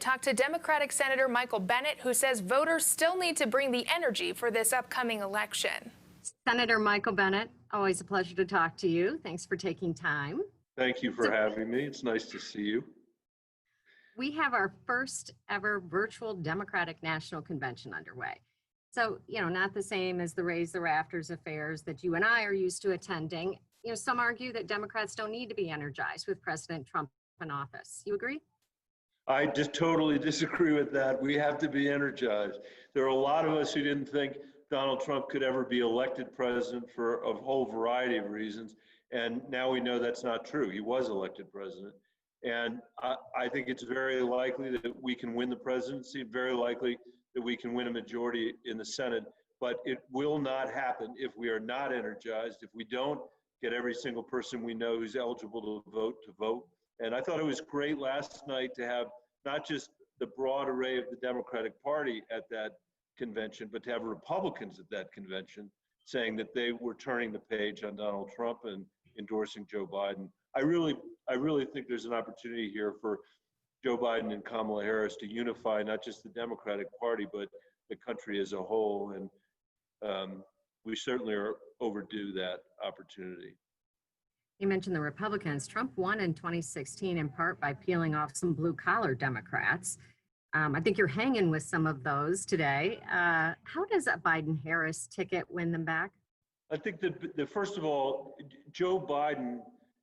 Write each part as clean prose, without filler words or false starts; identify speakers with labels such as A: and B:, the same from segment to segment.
A: talk to Democratic Senator Michael Bennet, who says voters still need to bring the energy for this upcoming election.
B: Senator Michael Bennet, always a pleasure to talk to you. Thanks for taking time.
C: Thank you for having me. It's nice to see you.
B: We have our first ever virtual Democratic National Convention underway. So, not the same as the Raise the Rafters affairs that you and I are used to attending. Some argue that Democrats don't need to be energized with President Trump in office. You agree?
C: I just totally disagree with that. We have to be energized. There are a lot of us who didn't think Donald Trump could ever be elected president for a whole variety of reasons. And now we know that's not true. He was elected president. And I think it's very likely that we can win the presidency, very likely that we can win a majority in the Senate, but it will not happen if we are not energized, if we don't get every single person we know who's eligible to vote. And I thought it was great last night to have not just the broad array of the Democratic Party at that convention, but to have Republicans at that convention saying that they were turning the page on Donald Trump and endorsing Joe Biden. I really think there's an opportunity here for Joe Biden and Kamala Harris to unify not just the Democratic Party, but the country as a whole. And we certainly are overdue that opportunity.
B: You mentioned the Republicans. Trump won in 2016 in part by peeling off some blue-collar Democrats. I think you're hanging with some of those today. How does a BidenHarris ticket win them back?
C: I think that first of all, Joe Biden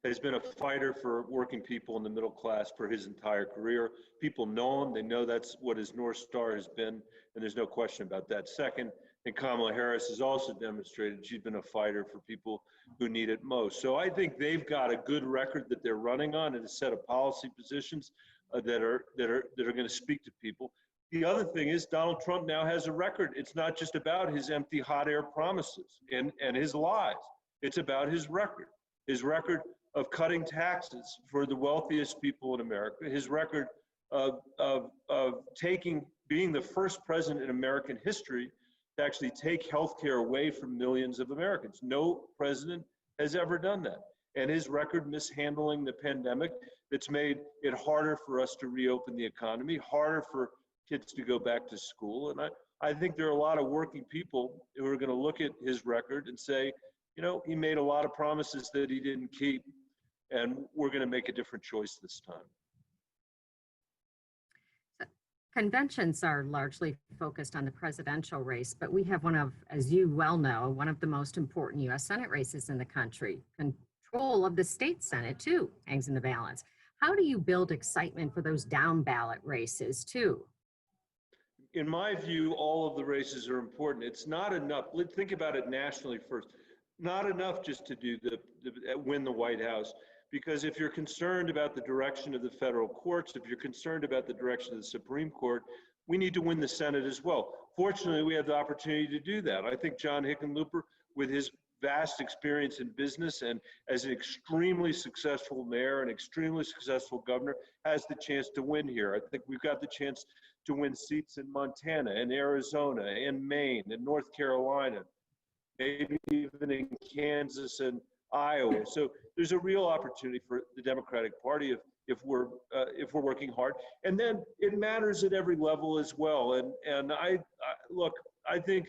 C: has been a fighter for working people in the middle class for his entire career. People know him. They know that's what his North Star has been, and there's no question about that. Second, and Kamala Harris has also demonstrated she's been a fighter for people who need it most. So I think they've got a good record that they're running on and a set of policy positions that are going to speak to people. The other thing is Donald Trump now has a record. It's not just about his empty hot air promises and his lies. It's about his record of cutting taxes for the wealthiest people in America, his record of being the first president in American history to actually take health care away from millions of Americans. No president has ever done that. And his record mishandling the pandemic that's made it harder for us to reopen the economy, harder for kids to go back to school. And I think there are a lot of working people who are going to look at his record and say, he made a lot of promises that he didn't keep, and we're going to make a different choice this time.
B: Conventions are largely focused on the presidential race, but we have one of, as you well know, one of the most important U.S. Senate races in the country. Control of the state Senate, too, hangs in the balance. How do you build excitement for those down ballot races, too?
C: In my view, all of the races are important. It's not enough. Let's think about it nationally first. Not enough just to do win the White House. Because if you're concerned about the direction of the federal courts, if you're concerned about the direction of the Supreme Court, we need to win the Senate as well. Fortunately, we have the opportunity to do that. I think John Hickenlooper, with his vast experience in business and as an extremely successful mayor and extremely successful governor, has the chance to win here. I think we've got the chance to win seats in Montana and Arizona and Maine and North Carolina, maybe even in Kansas and Iowa. So there's a real opportunity for the Democratic Party if we're working hard, and then it matters at every level as well. And I think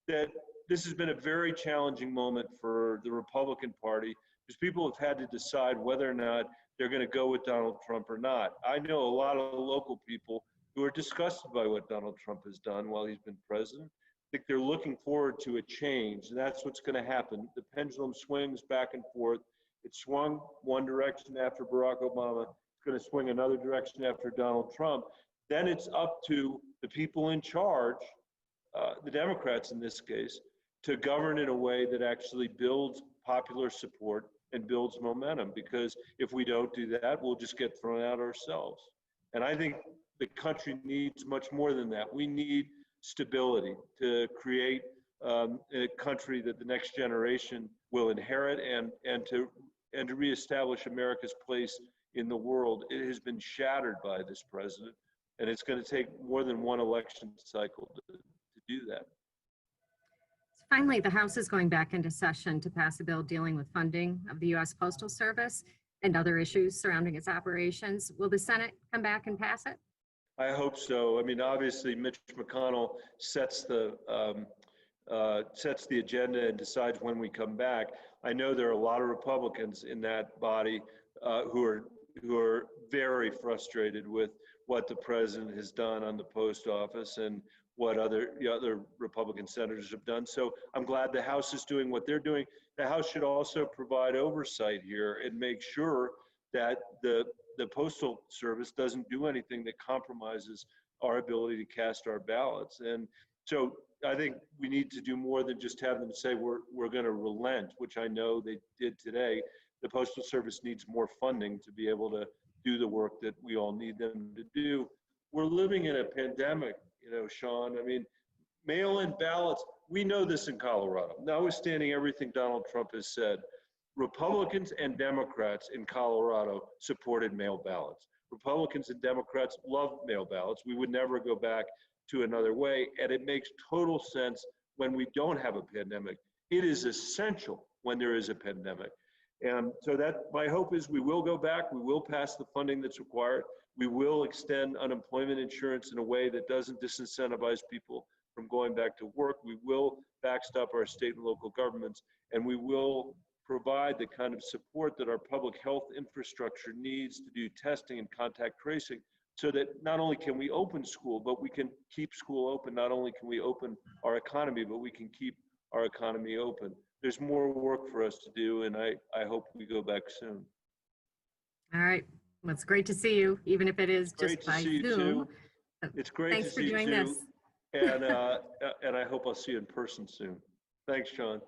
C: that this has been a very challenging moment for the Republican Party because people have had to decide whether or not they're going to go with Donald Trump or not. I know a lot of local people who are disgusted by what Donald Trump has done while he's been president. I think they're looking forward to a change, and that's what's going to happen. The pendulum swings back and forth. It swung one direction after Barack Obama. It's going to swing another direction after Donald Trump. Then it's up to the people in charge, the Democrats in this case, to govern in a way that actually builds popular support and builds momentum. Because if we don't do that, we'll just get thrown out ourselves. And I think the country needs much more than that. We need stability to create a country that the next generation will inherit and to reestablish America's place in the world. It has been shattered by this president, and it's going to take more than one election cycle to do that.
B: Finally, the House is going back into session to pass a bill dealing with funding of the U.S. Postal Service and other issues surrounding its operations. Will the Senate come back and pass it?
C: I hope so. I mean, obviously, Mitch McConnell sets the agenda and decides when we come back. I know there are a lot of Republicans in that body who are very frustrated with what the president has done on the post office and what other Republican senators have done. So I'm glad the House is doing what they're doing. The House should also provide oversight here and make sure that the Postal Service doesn't do anything that compromises our ability to cast our ballots. And so I think we need to do more than just have them say we're going to relent, which I know they did today. The Postal Service needs more funding to be able to do the work that we all need them to do. We're living in a pandemic, Shaun. I mean, mail-in ballots, we know this in Colorado. Notwithstanding everything Donald Trump has said, Republicans and Democrats in Colorado supported mail ballots. Republicans and Democrats love mail ballots. We would never go back to another way, and it makes total sense when we don't have a pandemic. It is essential when there is a pandemic. And so that my hope is we will go back, we will pass the funding that's required, we will extend unemployment insurance in a way that doesn't disincentivize people from going back to work, we will backstop our state and local governments, and we will provide the kind of support that our public health infrastructure needs to do testing and contact tracing, so that not only can we open school, but we can keep school open. Not only can we open our economy, but we can keep our economy open. There's more work for us to do, and I hope we go back soon.
B: All right. Well, it's great to see you, even if it is just by Zoom.
C: It's great to see you too.
B: Thanks for doing this.
C: And I hope I'll see you in person soon. Thanks, Shaun.